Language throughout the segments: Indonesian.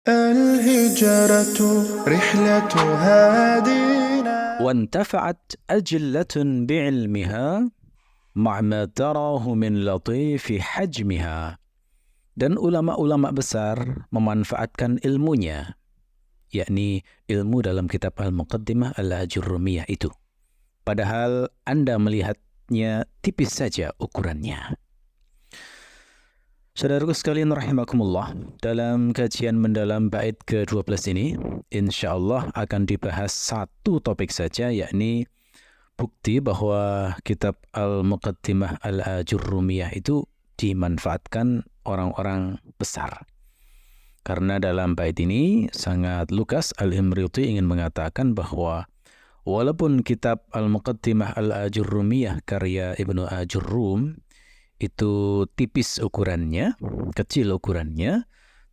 الهجرة رحلة هادينا وانتفعت أجلة بعلمها مع ما تراه من لطيف حجمها. Dan ulama-ulama besar memanfaatkan ilmunya, yakni ilmu dalam kitab Al-Muqaddimah Al-Ajurrumiyah itu. Padahal Anda melihatnya tipis saja ukurannya. Saudaraku sekalian rahimakumullah, dalam kajian mendalam bait ke-12 ini, insyaallah akan dibahas satu topik saja, yakni bukti bahwa kitab Al-Muqaddimah Al-Ajurrumiyah itu dimanfaatkan orang-orang besar. Karena dalam bait ini sangat lugas Al-Imriti ingin mengatakan bahwa walaupun kitab Al-Muqaddimah Al-Ajurrumiyah karya Ibnu Ajurrum itu tipis ukurannya, kecil ukurannya,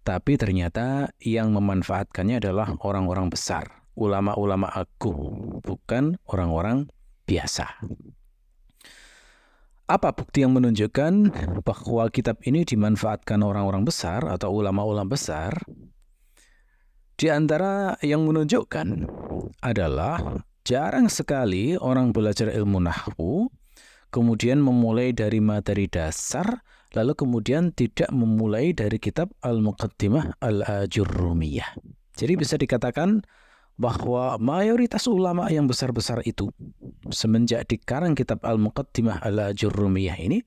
tapi ternyata yang memanfaatkannya adalah orang-orang besar, ulama-ulama agung, bukan orang-orang biasa. Apa bukti yang menunjukkan bahwa kitab ini dimanfaatkan orang-orang besar atau ulama-ulama besar? Di antara yang menunjukkan adalah jarang sekali orang belajar ilmu nahwu kemudian memulai dari materi dasar, lalu kemudian tidak memulai dari kitab Al-Muqaddimah Al-Ajurrumiyah. Jadi bisa dikatakan bahwa mayoritas ulama yang besar-besar itu, semenjak dikarang kitab Al-Muqaddimah Al-Ajurrumiyah ini,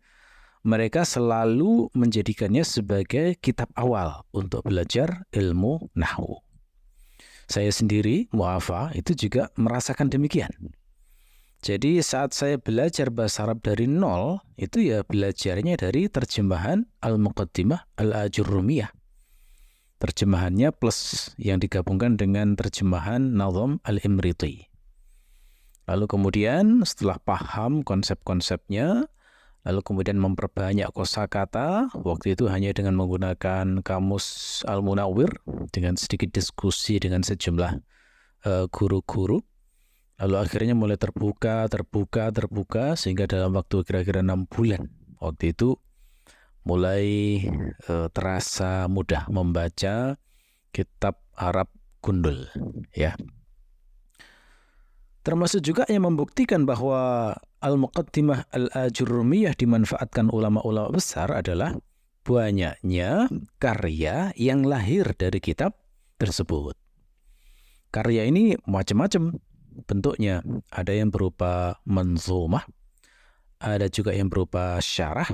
mereka selalu menjadikannya sebagai kitab awal untuk belajar ilmu nahwu. Saya sendiri, mu'afa, itu juga merasakan demikian. Jadi saat saya belajar bahasa Arab dari nol, itu ya belajarnya dari terjemahan Al-Muqaddimah Al-Ajurrumiyah. Terjemahannya plus yang digabungkan dengan terjemahan Nazm Al-Imriti. Lalu kemudian setelah paham konsep-konsepnya, lalu kemudian memperbanyak kosakata, waktu itu hanya dengan menggunakan kamus Al-Munawwir, dengan sedikit diskusi dengan sejumlah guru-guru. Lalu akhirnya mulai terbuka, sehingga dalam waktu kira-kira 6 bulan. Waktu itu mulai terasa mudah membaca kitab Arab gundul. Ya. Termasuk juga yang membuktikan bahwa Al-Muqaddimah Al-Ajurrumiyah dimanfaatkan ulama-ulama besar adalah banyaknya karya yang lahir dari kitab tersebut. Karya ini macam-macam bentuknya, ada yang berupa manzumah, ada juga yang berupa syarah,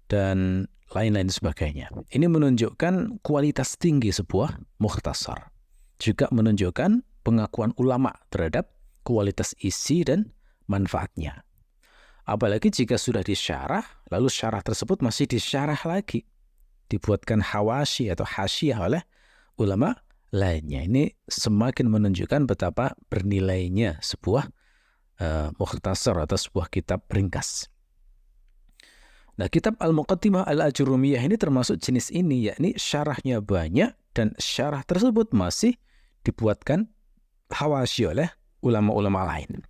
dan lain-lain sebagainya. Ini menunjukkan kualitas tinggi sebuah mukhtasar. Juga menunjukkan pengakuan ulama terhadap kualitas isi dan manfaatnya. Apalagi jika sudah disyarah, lalu syarah tersebut masih disyarah lagi, dibuatkan hawashi atau hasyiah oleh ulama lainnya. Ini semakin menunjukkan betapa bernilainya sebuah mukhtasar atau sebuah kitab ringkas. Nah, kitab Al-Muqaddimah Al-Ajurrumiyah ini termasuk jenis ini, yakni syarahnya banyak dan syarah tersebut masih dibuatkan hawashi oleh ulama-ulama lain.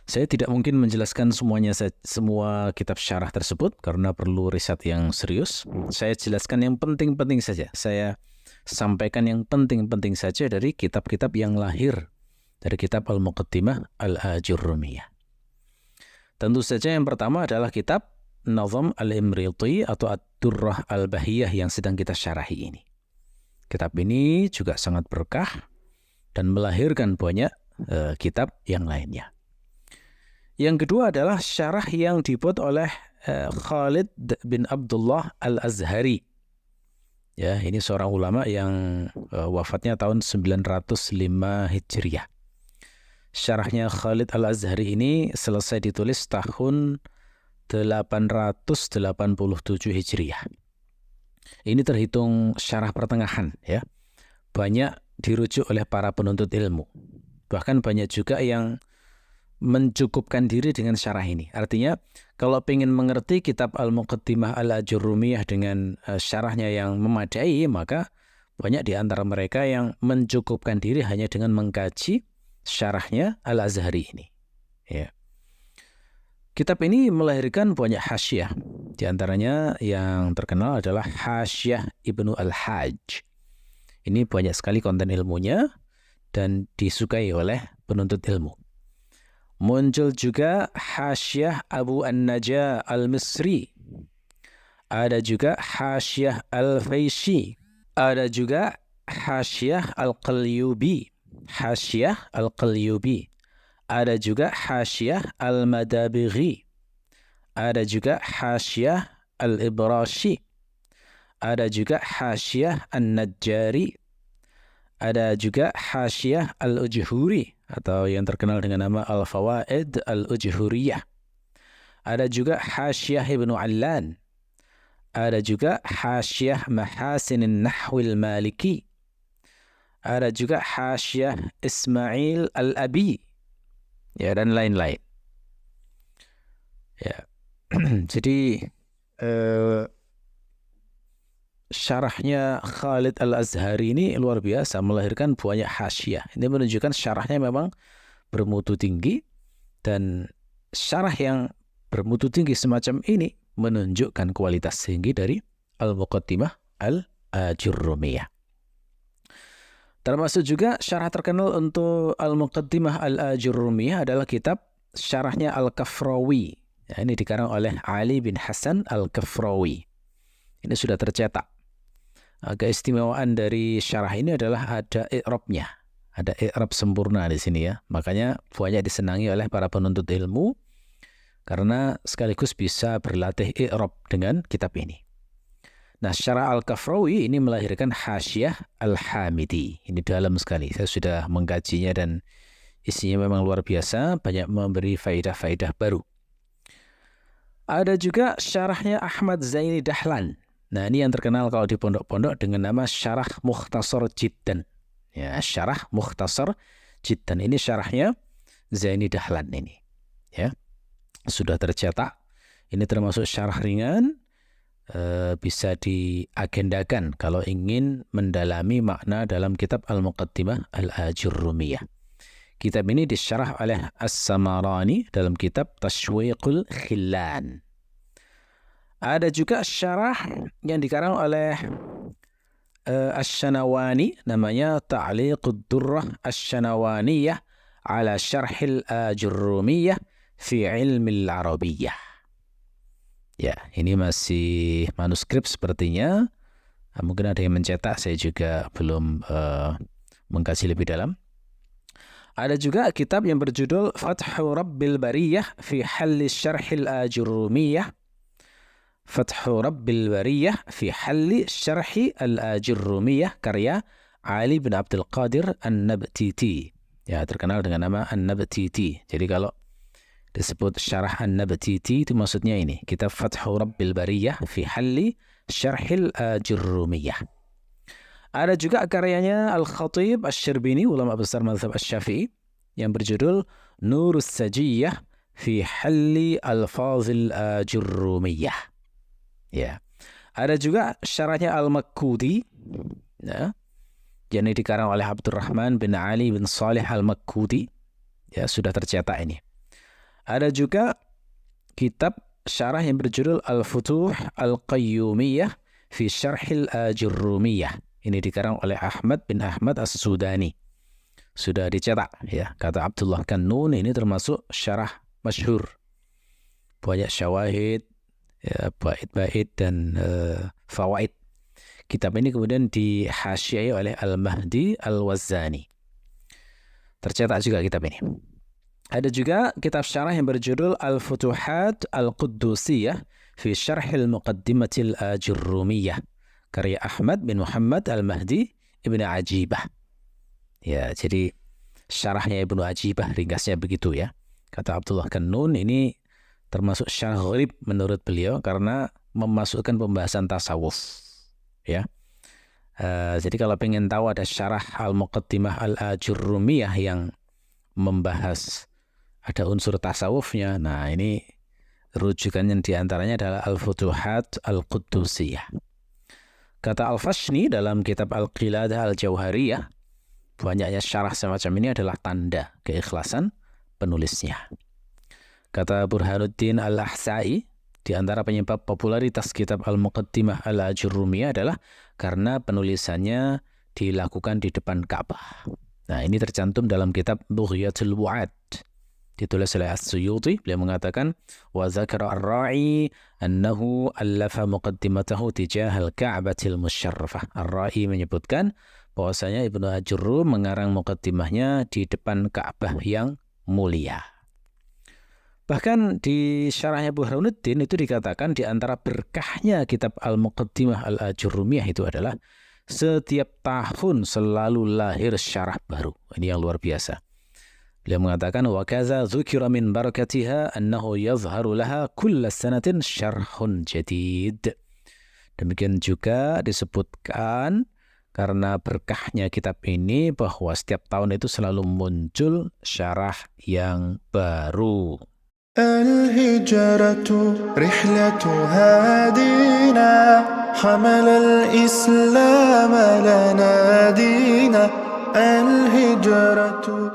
Saya tidak mungkin menjelaskan semua kitab syarah tersebut karena perlu riset yang serius. Saya jelaskan yang penting-penting saja. Saya sampaikan yang penting-penting saja dari kitab-kitab yang lahir dari kitab Al-Muqaddimah Al-Ajurrumiyah. Tentu saja yang pertama adalah kitab Nazm Al-Imriti atau Ad-Durrah Al-Bahiyah yang sedang kita syarahi ini. Kitab ini juga sangat berkah dan melahirkan banyak kitab yang lainnya. Yang kedua adalah syarah yang dibuat oleh Khalid bin Abdullah Al-Azhari. Ya, ini seorang ulama yang wafatnya tahun 905 Hijriah. Syarahnya Khalid Al-Azhari ini selesai ditulis tahun 887 Hijriah. Ini terhitung syarah pertengahan, ya. Banyak dirujuk oleh para penuntut ilmu. Bahkan banyak juga yang mencukupkan diri dengan syarah ini. Artinya, kalau ingin mengerti kitab Al-Muqaddimah Al-Ajurrumiyah dengan syarahnya yang memadai, maka banyak di antara mereka yang mencukupkan diri hanya dengan mengkaji syarahnya Al-Azhari ini. Ya. Kitab ini melahirkan banyak hasyiah. Di antaranya yang terkenal adalah Hasyiah Ibnu Al-Hajj. Ini banyak sekali konten ilmunya dan disukai oleh penuntut ilmu. Muncul juga Hasyiah Abu An-Najah Al-Misri. Ada juga Hasyiah Al-Faisi. Ada juga Hasyiah Al-Qalyubi. Hasyiah Al-Qalyubi. Ada juga Hasyiah Al-Madabighi. Ada juga Hasyiah Al-Ibrashi. Ada juga Hasyiah An-Najjari. Ada juga Hasyiah Al-Ujhuri atau yang terkenal dengan nama Al-Fawaid Al-Ujhuriyah. Ada juga Hasyiah Ibnu Allan. Ada juga Hasyiah Mahasin Nahwil Maliki. Ada juga Hasyiah Ismail Al-Abi. Ya, dan lain-lain. Ya. Jadi syarahnya Khalid Al-Azhari ini luar biasa, melahirkan banyak hasyiah. Ini menunjukkan syarahnya memang bermutu tinggi, dan syarah yang bermutu tinggi semacam ini menunjukkan kualitas tinggi dari Al-Muqaddimah Al-Ajurrumiyah. Termasuk juga syarah terkenal untuk Al-Muqaddimah Al-Ajurrumiyah adalah kitab syarahnya Al-Kafrawi. Ya, ini dikarang oleh Ali bin Hasan Al-Kafrawi. Ini sudah tercetak. Keistimewaan dari syarah ini adalah ada i'rabnya. Ada i'rab sempurna di sini ya. Makanya banyak disenangi oleh para penuntut ilmu karena sekaligus bisa berlatih i'rab dengan kitab ini. Nah, syarah Al-Kafrawi ini melahirkan Hasyiah Al-Hamidi. Ini dalam sekali. Saya sudah mengkajinya dan isinya memang luar biasa, banyak memberi faedah-faedah baru. Ada juga syarahnya Ahmad Zaini Dahlan. Nah, ini yang terkenal kalau di pondok-pondok dengan nama Syarah Mukhtasar Jiddan. Ya, Syarah Mukhtasar Jiddan. Ini syarahnya Zaini Dahlan ini. Ya, sudah tercetak. Ini termasuk syarah ringan, bisa diagendakan kalau ingin mendalami makna dalam kitab Al-Muqaddimah Al-Ajurrumiyah. Kitab ini disyarah oleh As-Samarani dalam kitab Tashwiqul Khillan. Ada juga syarah yang dikarang oleh Asy-Syanawani, namanya Ta'liqud Durrah Asy-Syanawaniyah ala Syarhil Ajurrumiyah fi Ilmil Arabiyyah. Ya, ini masih manuskrip sepertinya. Mungkin ada yang mencetak, saya juga belum mengkaji lebih dalam. Ada juga kitab yang berjudul Fathu Rabbil Bariyah fi Halli Syarhil Ajurrumiyah. Fathu Rabbil Bariyah fi Halli Syarhi Al-Ajurrumiyah karya Ali bin Abdul Qadir An-Nabtiti. Ya, terkenal dengan nama An-Nabtiti. Jadi kalau disebut syarah An-Nabtiti itu maksudnya ini, kitab Fathu Rabbil Bariyah fi Halli Syarhil Ajurrumiyah. Ada juga karyanya Al-Khatib Asy-Syirbini, ulama besar mazhab Asy-Syafi'i, yang berjudul Nurus Sajiyah fi Halli Alfazil Ajurrumiyah. Ya. Ada juga syarahnya Al-Makkudi, ya, yang dikarang oleh Abdurrahman bin Ali bin Salih Al-Makkudi. Ya, sudah tercetak ini. Ada juga kitab syarah yang berjudul Al-Futuh Al-Qayyumiyah fi Syarhil Ajurrumiyah. Ini dikarang oleh Ahmad bin Ahmad As-Sudani. Sudah dicetak, ya. Kata Abdullah Kannun, ini termasuk syarah masyhur. Banyak syawahid, ya, bait-bait dan fawaid. Kitab ini kemudian dihasyiai oleh Al-Mahdi Al-Wazzani. Tercetak juga kitab ini. Ada juga kitab syarah yang berjudul Al-Futuhat Al-Quddusiyah fi Syarhil Muqaddimatil Ajurrumiyah karya Ahmad bin Muhammad Al-Mahdi Ibn Ajibah. Ya, jadi syarahnya Ibnu Ajibah, ringkasnya begitu ya. Kata Abdullah Kannun, ini termasuk syarah gharib menurut beliau karena memasukkan pembahasan tasawuf. Ya. Jadi kalau pengen tahu ada syarah Al-Muqaddimah Al-Ajurrumiyah yang membahas ada unsur tasawufnya, nah ini rujukan yang diantaranya adalah Al-Futuhat Al-Quddusiyah. Kata Al-Fashni dalam kitab Al-Qiladah Al-Jauhariyah, banyaknya syarah semacam ini adalah tanda keikhlasan penulisnya. Kata Burhanuddin Al-Ahsa'i Di antara penyebab popularitas kitab Al-Muqaddimah Al-Ajurrumiyah adalah karena penulisannya dilakukan di depan Ka'bah. Nah, ini tercantum dalam kitab Bughyatul Wa'ad. Ditulis oleh As-Suyuti, beliau mengatakan, wa zakara ar-ra'i annahu allafa muqaddimatahu tijahal Ka'batil Musyarrafah. Ar-ra'i menyebutkan bahwasanya Ibnu Ajurrum mengarang muqaddimahnya di depan Ka'bah yang mulia. Bahkan di syarahnya Burhanuddin itu dikatakan di antara berkahnya kitab Al-Muqaddimah Al-Ajurrumiyah itu adalah setiap tahun selalu lahir syarah baru. Ini yang luar biasa. Beliau mengatakan wa kaza dzukira min barakatiha annahu yazharu laha kulla sanatin syarhun jadid. Demikian juga disebutkan karena berkahnya kitab ini bahwa setiap tahun itu selalu muncul syarah yang baru. الهجرة رحلة هادينا حمل الإسلام لنا دينا الهجرة